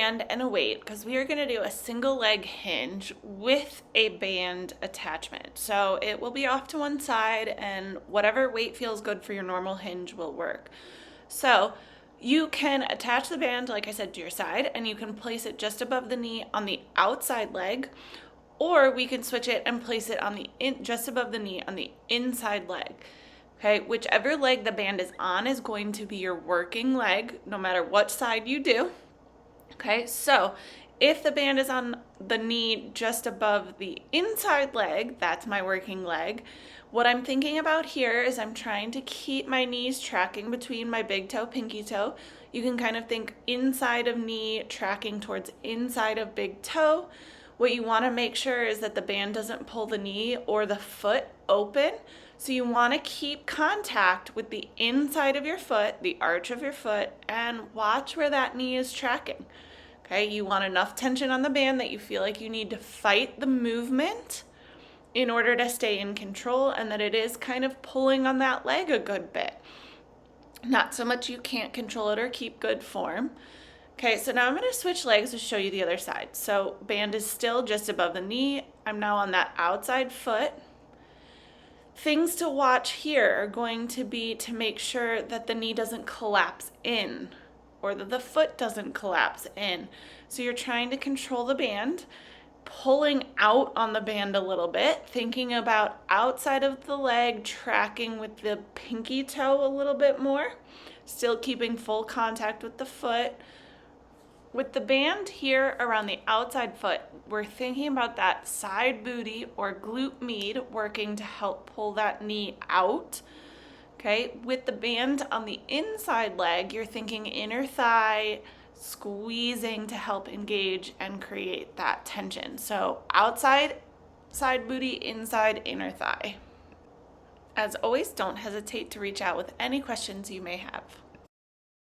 band and a weight because we are going to do a single leg hinge with a band attachment. So it will be off to one side and whatever weight feels good for your normal hinge will work. So you can attach the band, like I said, to your side, and you can place it just above the knee on the outside leg, or we can switch it and place it on just above the knee on the inside leg. Okay, whichever leg the band is on is going to be your working leg, no matter what side you do. Okay, so if the band is on the knee just above the inside leg, that's my working leg. What I'm thinking about here is I'm trying to keep my knees tracking between my big toe, pinky toe. You can kind of think inside of knee tracking towards inside of big toe. What you want to make sure is that the band doesn't pull the knee or the foot open. So you want to keep contact with the inside of your foot, the arch of your foot, and watch where that knee is tracking. Okay, you want enough tension on the band that you feel like you need to fight the movement in order to stay in control, and that it is kind of pulling on that leg a good bit. Not so much you can't control it or keep good form. Okay, so now I'm going to switch legs to show you the other side. So band is still just above the knee. I'm now on that outside foot. Things to watch here are going to be to make sure that the knee doesn't collapse in or that the foot doesn't collapse in. So you're trying to control the band, pulling out on the band a little bit, thinking about outside of the leg, tracking with the pinky toe a little bit more, still keeping full contact with the foot. With the band here around the outside foot, we're thinking about that side booty or glute med working to help pull that knee out. Okay, with the band on the inside leg, you're thinking inner thigh, squeezing to help engage and create that tension. So outside, side booty, inside, inner thigh. As always, don't hesitate to reach out with any questions you may have.